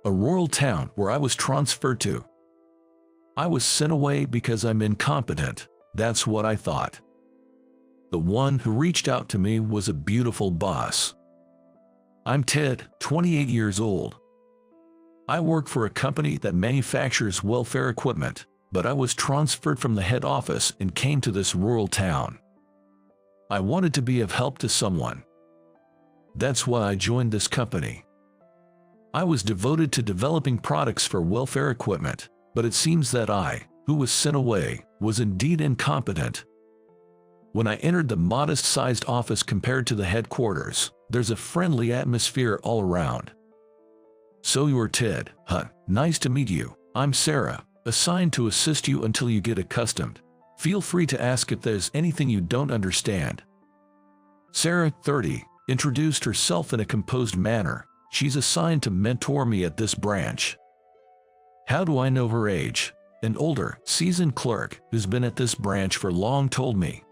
a rural town where I was transferred to. I was sent away because I'm incompetent, that's what I thought. The one who reached out to me was a beautiful boss. I'm Ted, 28 years old. I work for a company that manufactures welfare equipment, but I was transferred from the head office and came to this rural town. I wanted to be of help to someone. That's why I joined this company. I was devoted to developing products for welfare equipment, but it seems that I, who was sent away, was indeed incompetent. When I entered the modest-sized office compared to the headquarters, there's a friendly atmosphere all around. So you're Ted, huh? Nice to meet you. I'm Sarah, assigned to assist you until you get accustomed. Feel free to ask if there's anything you don't understand. Sarah, 30, introduced herself in a composed manner. She's assigned to mentor me at this branch. How do I know her age? An older, seasoned clerk who's been at this branch for long told me.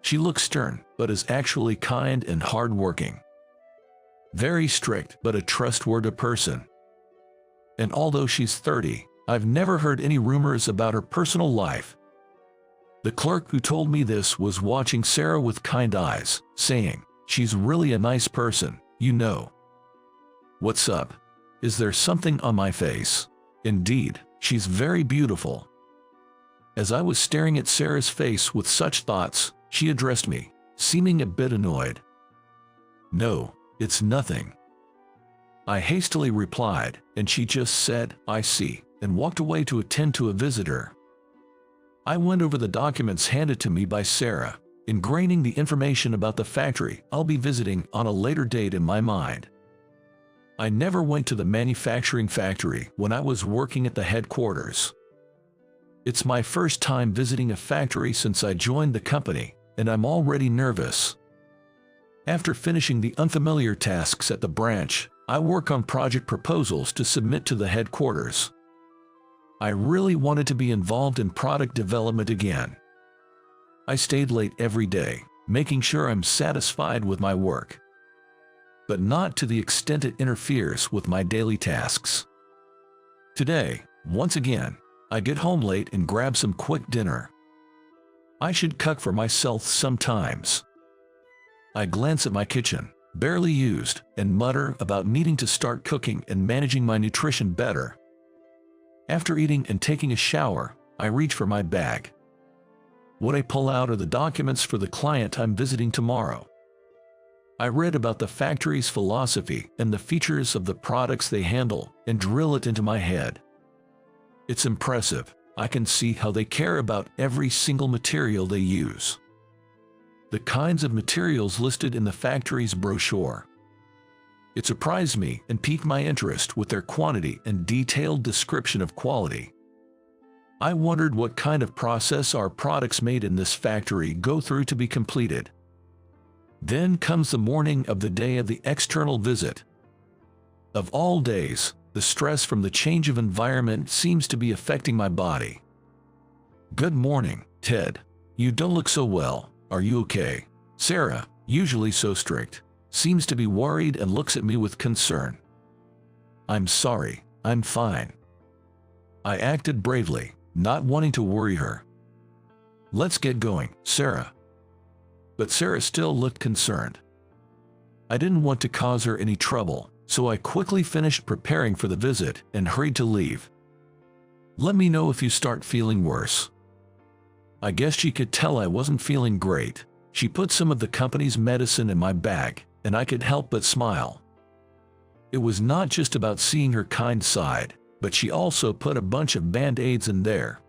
She looks stern, but is actually kind and hardworking. Very strict, but a trustworthy person. And although she's 30, I've never heard any rumors about her personal life. The clerk who told me this was watching Sarah with kind eyes, saying, "She's really a nice person, you know." What's up? Is there something on my face? Indeed, she's very beautiful. As I was staring at Sarah's face with such thoughts, she addressed me, seeming a bit annoyed. "No, it's nothing." I hastily replied, and she just said, "I see," and walked away to attend to a visitor. I went over the documents handed to me by Sarah, ingraining the information about the factory I'll be visiting on a later date in my mind. I never went to the manufacturing factory when I was working at the headquarters. It's my first time visiting a factory since I joined the company, and I'm already nervous. After finishing the unfamiliar tasks at the branch, I work on project proposals to submit to the headquarters. I really wanted to be involved in product development again. I stayed late every day, making sure I'm satisfied with my work. But not to the extent it interferes with my daily tasks. Today, once again, I get home late and grab some quick dinner. I should cook for myself sometimes. I glance at my kitchen, barely used, and mutter about needing to start cooking and managing my nutrition better. After eating and taking a shower, I reach for my bag. What I pull out are the documents for the client I'm visiting tomorrow. I read about the factory's philosophy and the features of the products they handle and drill it into my head. It's impressive. I can see how they care about every single material they use. The kinds of materials listed in the factory's brochure. It surprised me and piqued my interest with their quantity and detailed description of quality. I wondered what kind of process our products made in this factory go through to be completed. Then comes the morning of the day of the external visit. Of all days, the stress from the change of environment seems to be affecting my body. "Good morning, Ted. You don't look so well. Are you okay?" Sarah, usually so strict, seems to be worried and looks at me with concern. "I'm sorry, I'm fine." I acted bravely, not wanting to worry her. "Let's get going, Sarah." But Sarah still looked concerned. I didn't want to cause her any trouble, so I quickly finished preparing for the visit and hurried to leave. "Let me know if you start feeling worse." I guess she could tell I wasn't feeling great. She put some of the company's medicine in my bag, and I could help but smile. It was not just about seeing her kind side, but she also put a bunch of band-aids in there.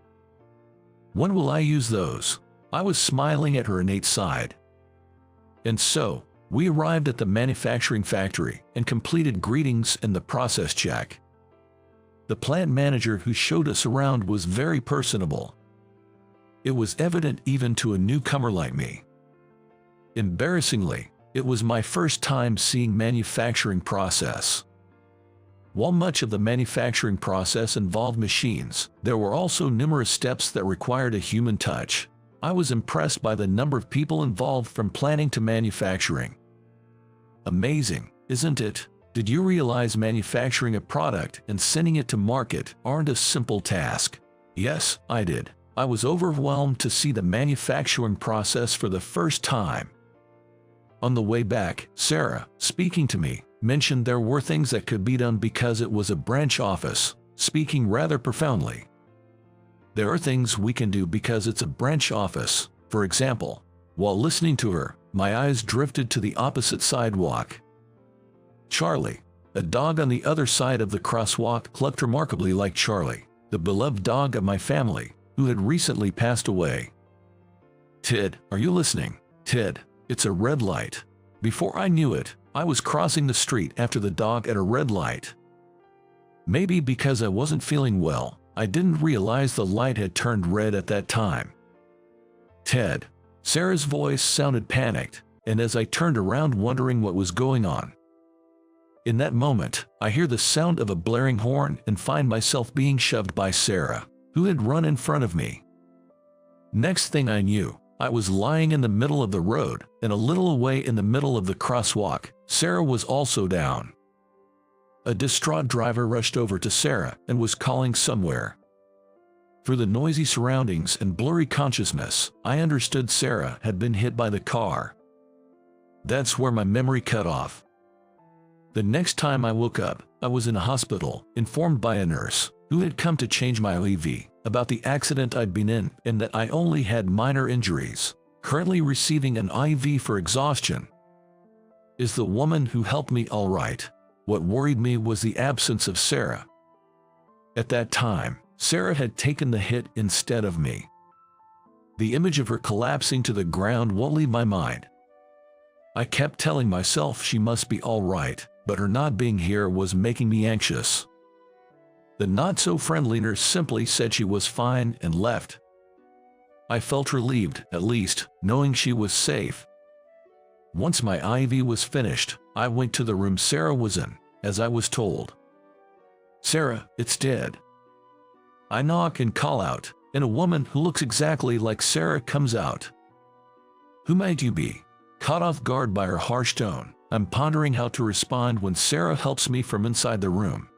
When will I use those? I was smiling at her innate side. And so, we arrived at the manufacturing factory and completed greetings and the process check. The plant manager who showed us around was very personable. It was evident even to a newcomer like me. Embarrassingly, it was my first time seeing manufacturing process. While much of the manufacturing process involved machines, there were also numerous steps that required a human touch. I was impressed by the number of people involved from planning to manufacturing. Amazing, isn't it? Did you realize manufacturing a product and sending it to market aren't a simple task? Yes, I did. I was overwhelmed to see the manufacturing process for the first time. On the way back, Sarah, speaking to me, mentioned there were things that could be done because it was a branch office, speaking rather profoundly. There are things we can do because it's a branch office. For example, while listening to her, my eyes drifted to the opposite sidewalk. Charlie, a dog on the other side of the crosswalk, looked remarkably like Charlie, the beloved dog of my family, who had recently passed away. Ted, are you listening? Ted, it's a red light. Before I knew it, I was crossing the street after the dog at a red light. Maybe because I wasn't feeling well, I didn't realize the light had turned red at that time. Ted. Sarah's voice sounded panicked, and as I turned around wondering what was going on. In that moment, I hear the sound of a blaring horn and find myself being shoved by Sarah, who had run in front of me. Next thing I knew, I was lying in the middle of the road, and a little away in the middle of the crosswalk, Sarah was also down. A distraught driver rushed over to Sarah and was calling somewhere. Through the noisy surroundings and blurry consciousness, I understood Sarah had been hit by the car. That's where my memory cut off. The next time I woke up, I was in a hospital, informed by a nurse, who had come to change my IV, about the accident I'd been in and that I only had minor injuries, currently receiving an IV for exhaustion. Is the woman who helped me all right? What worried me was the absence of Sarah. At that time, Sarah had taken the hit instead of me. The image of her collapsing to the ground won't leave my mind. I kept telling myself she must be all right, but her not being here was making me anxious. The not-so-friendly nurse simply said she was fine and left. I felt relieved, at least, knowing she was safe. Once my IV was finished, I went to the room Sarah was in, as I was told. Sarah, it's dead. I knock and call out, and a woman who looks exactly like Sarah comes out. Who might you be? Caught off guard by her harsh tone, I'm pondering how to respond when Sarah helps me from inside the room.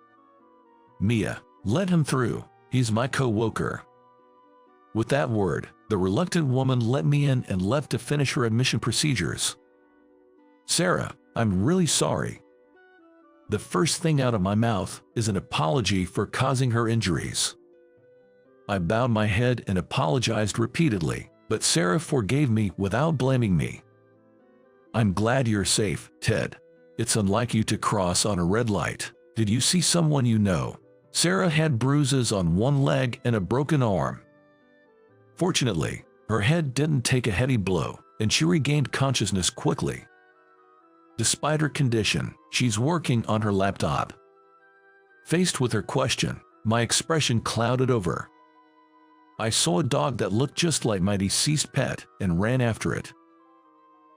Mia, let him through, he's my co-worker. With that word, the reluctant woman let me in and left to finish her admission procedures. Sarah, I'm really sorry. The first thing out of my mouth is an apology for causing her injuries. I bowed my head and apologized repeatedly, but Sarah forgave me without blaming me. I'm glad you're safe, Ted. It's unlike you to cross on a red light. Did you see someone you know? Sarah had bruises on one leg and a broken arm. Fortunately, her head didn't take a heavy blow, and she regained consciousness quickly. Despite her condition, she's working on her laptop. Faced with her question, my expression clouded over. I saw a dog that looked just like my deceased pet and ran after it.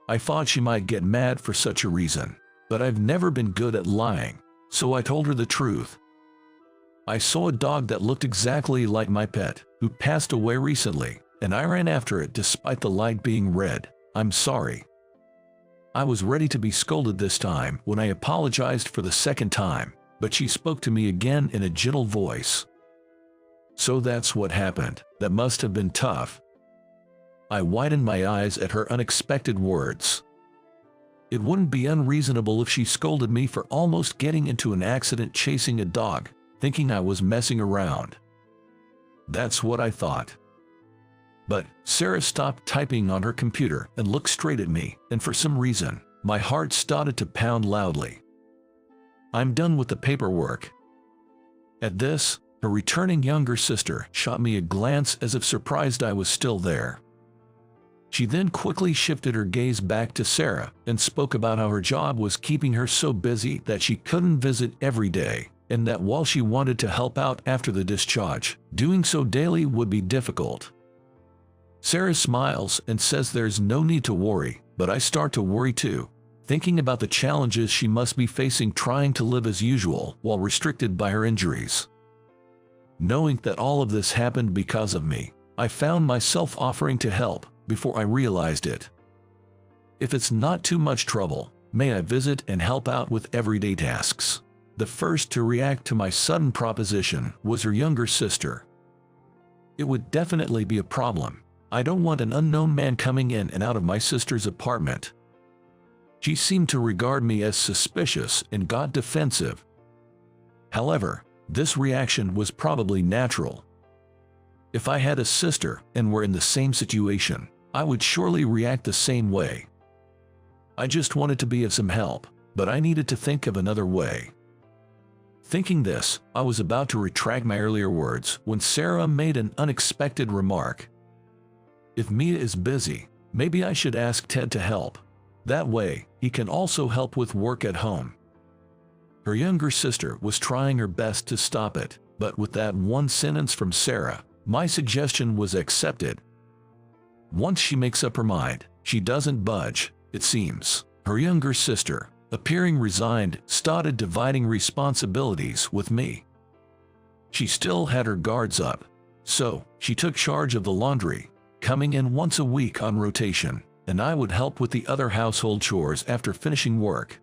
I thought she might get mad for such a reason, but I've never been good at lying, so I told her the truth. I saw a dog that looked exactly like my pet, who passed away recently, and I ran after it despite the light being red. I'm sorry. I was ready to be scolded this time when I apologized for the second time, but she spoke to me again in a gentle voice. So that's what happened. That must have been tough. I widened my eyes at her unexpected words. It wouldn't be unreasonable if she scolded me for almost getting into an accident chasing a dog, thinking I was messing around. That's what I thought. But Sarah stopped typing on her computer and looked straight at me, and for some reason, my heart started to pound loudly. I'm done with the paperwork. At this, her returning younger sister shot me a glance as if surprised I was still there. She then quickly shifted her gaze back to Sarah and spoke about how her job was keeping her so busy that she couldn't visit every day, and that while she wanted to help out after the discharge, doing so daily would be difficult. Sarah smiles and says there's no need to worry, but I start to worry too, thinking about the challenges she must be facing trying to live as usual while restricted by her injuries. Knowing that all of this happened because of me, I found myself offering to help before I realized it. If it's not too much trouble, may I visit and help out with everyday tasks. The first to react to my sudden proposition was her younger sister. It would definitely be a problem. I don't want an unknown man coming in and out of my sister's apartment. She seemed to regard me as suspicious and got defensive. However, this reaction was probably natural. If I had a sister and were in the same situation, I would surely react the same way. I just wanted to be of some help, but I needed to think of another way. Thinking this, I was about to retract my earlier words when Sarah made an unexpected remark. If Mia is busy, maybe I should ask Ted to help. That way, he can also help with work at home. Her younger sister was trying her best to stop it, but with that one sentence from Sarah, my suggestion was accepted. Once she makes up her mind, she doesn't budge, it seems. Her younger sister, appearing resigned, started dividing responsibilities with me. She still had her guards up, so she took charge of the laundry, coming in once a week on rotation, and I would help with the other household chores after finishing work.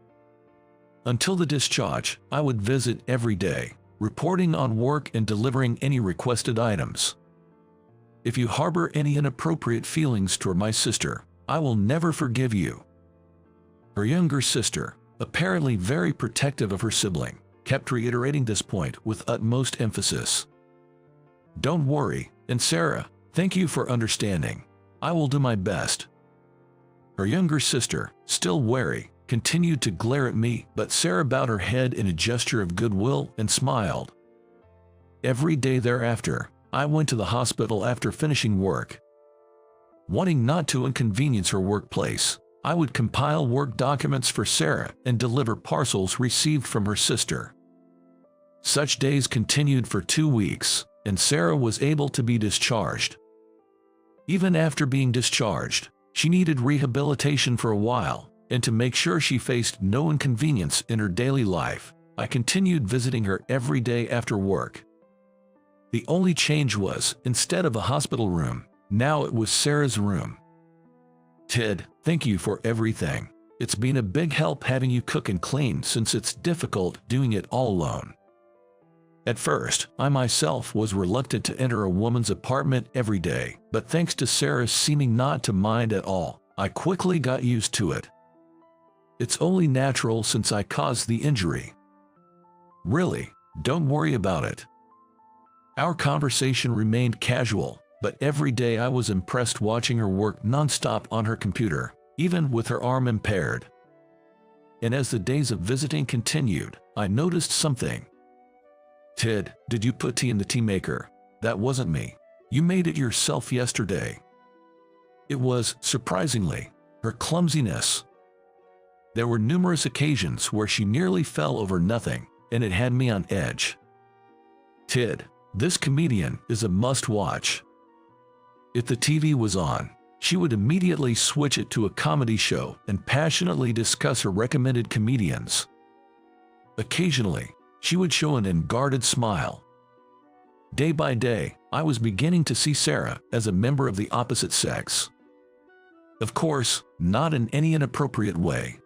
Until the discharge, I would visit every day, reporting on work and delivering any requested items. If you harbor any inappropriate feelings toward my sister, I will never forgive you. Her younger sister, apparently very protective of her sibling, kept reiterating this point with utmost emphasis. Don't worry, and Sarah, thank you for understanding. I will do my best. Her younger sister, still wary, continued to glare at me, but Sarah bowed her head in a gesture of goodwill and smiled. Every day thereafter, I went to the hospital after finishing work. Wanting not to inconvenience her workplace, I would compile work documents for Sarah and deliver parcels received from her sister. Such days continued for 2 weeks, and Sarah was able to be discharged. Even after being discharged, she needed rehabilitation for a while, and to make sure she faced no inconvenience in her daily life, I continued visiting her every day after work. The only change was, instead of a hospital room, now it was Sarah's room. Ted, thank you for everything. It's been a big help having you cook and clean since it's difficult doing it all alone. At first, I myself was reluctant to enter a woman's apartment every day, but thanks to Sarah seeming not to mind at all, I quickly got used to it. It's only natural since I caused the injury. Really, don't worry about it. Our conversation remained casual, but every day I was impressed watching her work nonstop on her computer, even with her arm impaired. And as the days of visiting continued, I noticed something. Ted, did you put tea in the tea maker? That wasn't me. You made it yourself yesterday. It was, surprisingly, her clumsiness. There were numerous occasions where she nearly fell over nothing, and it had me on edge. Ted, this comedian is a must-watch. If the TV was on, she would immediately switch it to a comedy show and passionately discuss her recommended comedians. Occasionally, she would show an unguarded smile. Day by day, I was beginning to see Sarah as a member of the opposite sex. Of course, not in any inappropriate way.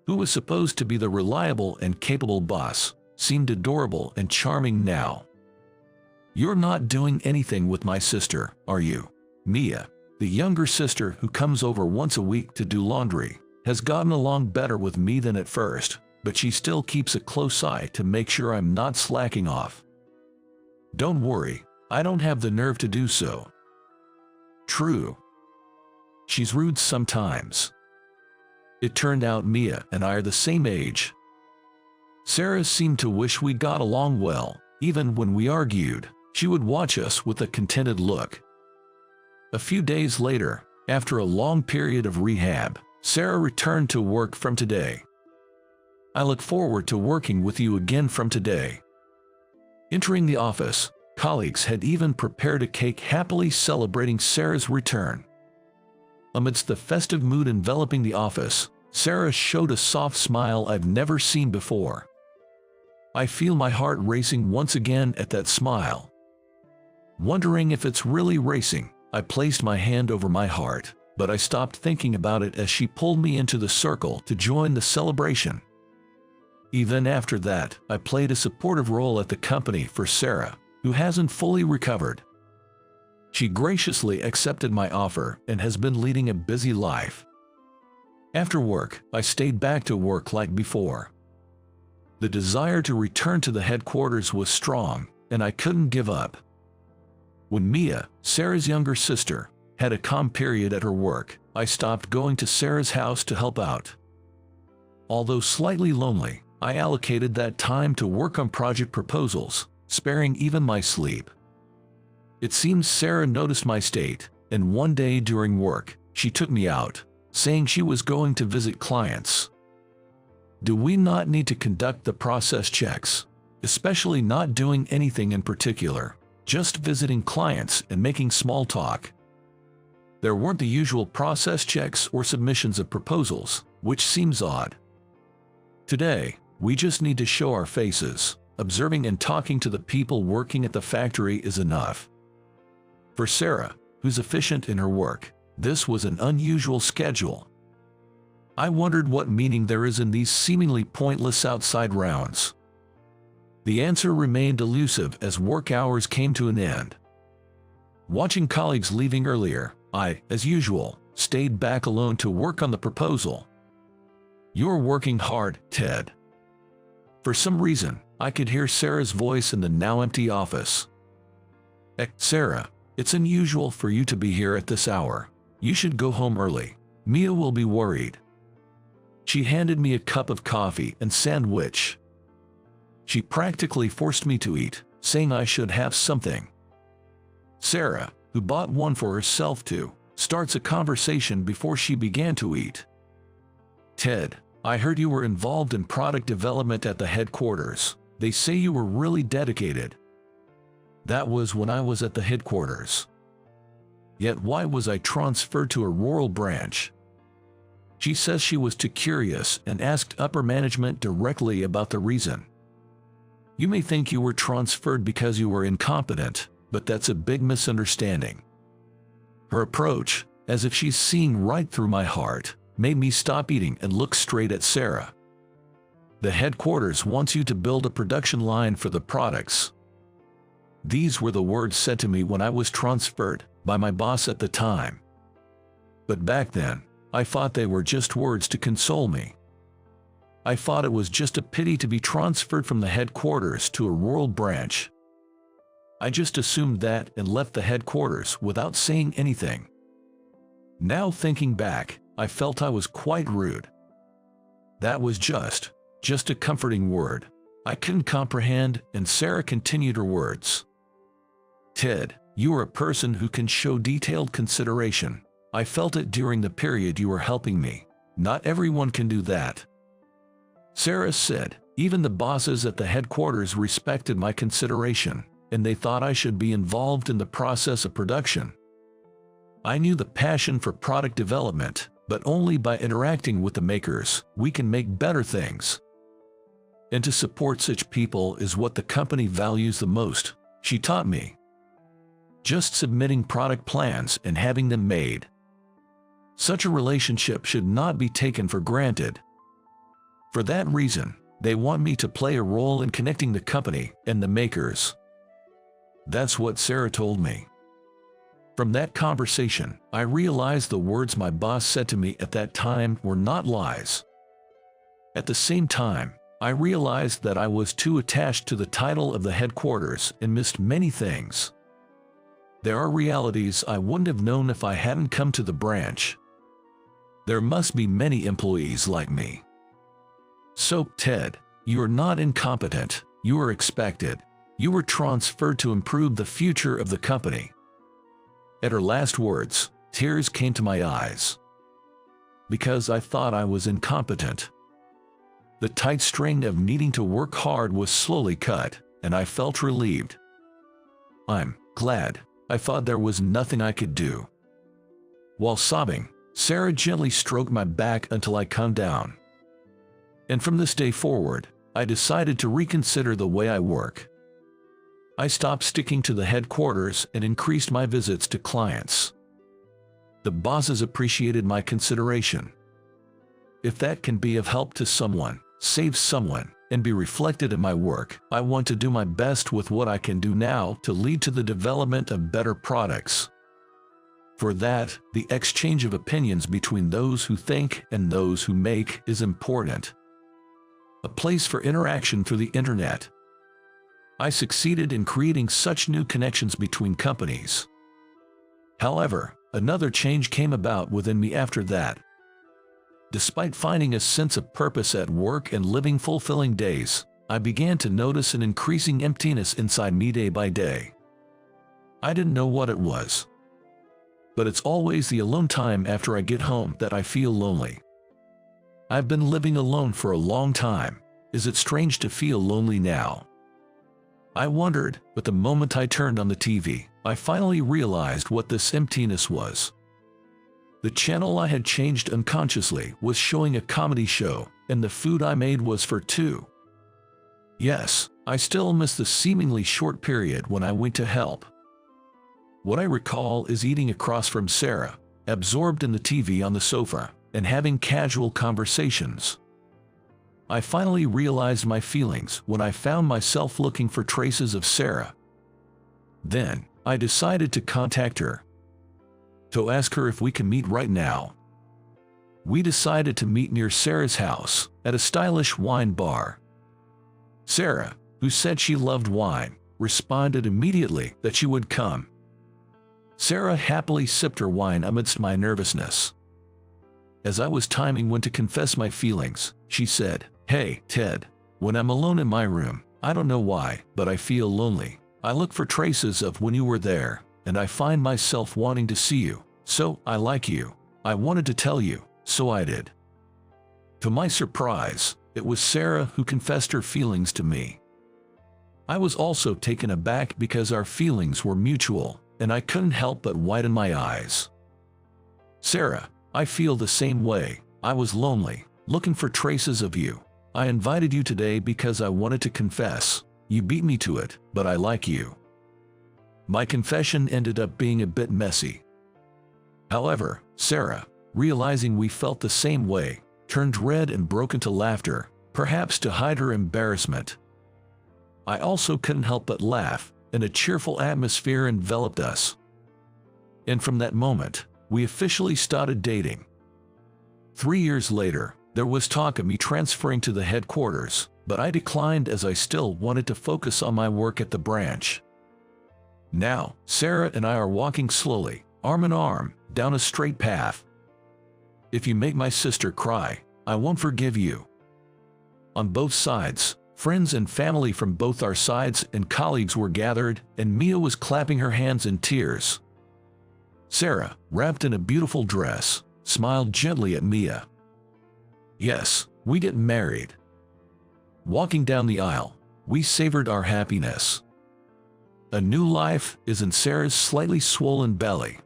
Who was supposed to be the reliable and capable boss, seemed adorable and charming now. You're not doing anything with my sister, are you? Mia, the younger sister who comes over once a week to do laundry, has gotten along better with me than at first, but she still keeps a close eye to make sure I'm not slacking off. Don't worry, I don't have the nerve to do so. True. She's rude sometimes. It turned out Mia and I are the same age. Sarah seemed to wish we got along well. Even when we argued, she would watch us with a contented look. A few days later, after a long period of rehab, Sarah returned to work from today. I look forward to working with you again from today. Entering the office, colleagues had even prepared a cake happily celebrating Sarah's return. Amidst the festive mood enveloping the office, Sarah showed a soft smile I've never seen before. I feel my heart racing once again at that smile. Wondering if it's really racing, I placed my hand over my heart. but I stopped thinking about it as she pulled me into the circle to join the celebration. Even after that, I played a supportive role at the company for Sarah, who hasn't fully recovered. She graciously accepted my offer and has been leading a busy life. After work, I stayed back to work like before. The desire to return to the headquarters was strong, and I couldn't give up. When Mia, Sarah's younger sister, had a calm period at her work, I stopped going to Sarah's house to help out. Although slightly lonely, I allocated that time to work on project proposals, sparing even my sleep. It seems Sarah noticed my state, and one day during work, she took me out, saying she was going to visit clients. Do we not need to conduct the process checks, especially not doing anything in particular, just visiting clients and making small talk? There weren't the usual process checks or submissions of proposals, which seems odd. Today, we just need to show our faces. Observing and talking to the people working at the factory is enough. For Sarah, who's efficient in her work, this was an unusual schedule. I wondered what meaning there is in these seemingly pointless outside rounds. The answer remained elusive as work hours came to an end. Watching colleagues leaving earlier, I, as usual, stayed back alone to work on the proposal. "You're working hard, Ted." For some reason, I could hear Sarah's voice in the now empty office. Sarah, it's unusual for you to be here at this hour. You should go home early. Mia will be worried." She handed me a cup of coffee and sandwich. She practically forced me to eat, saying I should have something. Sarah, who bought one for herself too, starts a conversation before she began to eat. "Ted, I heard you were involved in product development at the headquarters. They say you were really dedicated." That was when I was at the headquarters. Yet why was I transferred to a rural branch? She says she was too curious and asked upper management directly about the reason. You may think you were transferred because you were incompetent, but that's a big misunderstanding. Her approach, as if she's seeing right through my heart, made me stop eating and look straight at Sarah. "The headquarters wants you to build a production line for the products." These were the words said to me when I was transferred, by my boss at the time. But back then, I thought they were just words to console me. I thought it was just a pity to be transferred from the headquarters to a rural branch. I just assumed that and left the headquarters without saying anything. Now thinking back, I felt I was quite rude. That was just a comforting word. I couldn't comprehend, and Sarah continued her words. "Ted, you are a person who can show detailed consideration. I felt it during the period you were helping me. Not everyone can do that." Sarah said, "Even the bosses at the headquarters respected my consideration, and they thought I should be involved in the process of production." I knew the passion for product development, but only by interacting with the makers, we can make better things. And to support such people is what the company values the most, she taught me. Just submitting product plans and having them made. Such a relationship should not be taken for granted. For that reason, they want me to play a role in connecting the company and the makers. That's what Sarah told me. From that conversation, I realized the words my boss said to me at that time were not lies. At the same time, I realized that I was too attached to the title of the headquarters and missed many things. There are realities I wouldn't have known if I hadn't come to the branch. There must be many employees like me. So, Ted, you are not incompetent, you are expected. You were transferred to improve the future of the company. At her last words, tears came to my eyes. Because I thought I was incompetent. The tight string of needing to work hard was slowly cut, and I felt relieved. "I'm glad. I thought there was nothing I could do." While sobbing, Sarah gently stroked my back until I calmed down. And from this day forward, I decided to reconsider the way I work. I stopped sticking to the headquarters and increased my visits to clients. The bosses appreciated my consideration. If that can be of help to someone, save someone, and be reflected in my work, I want to do my best with what I can do now to lead to the development of better products. For that, the exchange of opinions between those who think and those who make is important. A place for interaction through the internet. I succeeded in creating such new connections between companies. However, another change came about within me after that. Despite finding a sense of purpose at work and living fulfilling days, I began to notice an increasing emptiness inside me day by day. I didn't know what it was. But it's always the alone time after I get home that I feel lonely. I've been living alone for a long time. Is it strange to feel lonely now? I wondered, but the moment I turned on the TV, I finally realized what this emptiness was. The channel I had changed unconsciously was showing a comedy show, and the food I made was for two. Yes, I still miss the seemingly short period when I went to help. What I recall is eating across from Sarah, absorbed in the TV on the sofa, and having casual conversations. I finally realized my feelings when I found myself looking for traces of Sarah. Then, I decided to contact her. To ask her if we can meet right now. We decided to meet near Sarah's house, at a stylish wine bar. Sarah, who said she loved wine, responded immediately that she would come. Sarah happily sipped her wine amidst my nervousness. As I was timing when to confess my feelings, she said, "Hey, Ted, when I'm alone in my room, I don't know why, but I feel lonely. I look for traces of when you were there, and I find myself wanting to see you, so I like you. I wanted to tell you, so I did." To my surprise, it was Sarah who confessed her feelings to me. I was also taken aback because our feelings were mutual, and I couldn't help but widen my eyes. "Sarah, I feel the same way. I was lonely, looking for traces of you. I invited you today because I wanted to confess. You beat me to it, but I like you." My confession ended up being a bit messy. However, Sarah, realizing we felt the same way, turned red and broke into laughter, perhaps to hide her embarrassment. I also couldn't help but laugh, and a cheerful atmosphere enveloped us. And from that moment, we officially started dating. 3 years later, there was talk of me transferring to the headquarters, but I declined as I still wanted to focus on my work at the branch. Now, Sarah and I are walking slowly, arm in arm, down a straight path. If you make my sister cry, I won't forgive you. On both sides, friends and family from both our sides and colleagues were gathered, and Mia was clapping her hands in tears. Sarah, wrapped in a beautiful dress, smiled gently at Mia. Yes, we get married. Walking down the aisle, we savored our happiness. A new life is in Sarah's slightly swollen belly.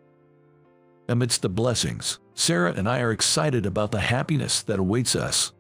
Amidst the blessings, Sarah and I are excited about the happiness that awaits us.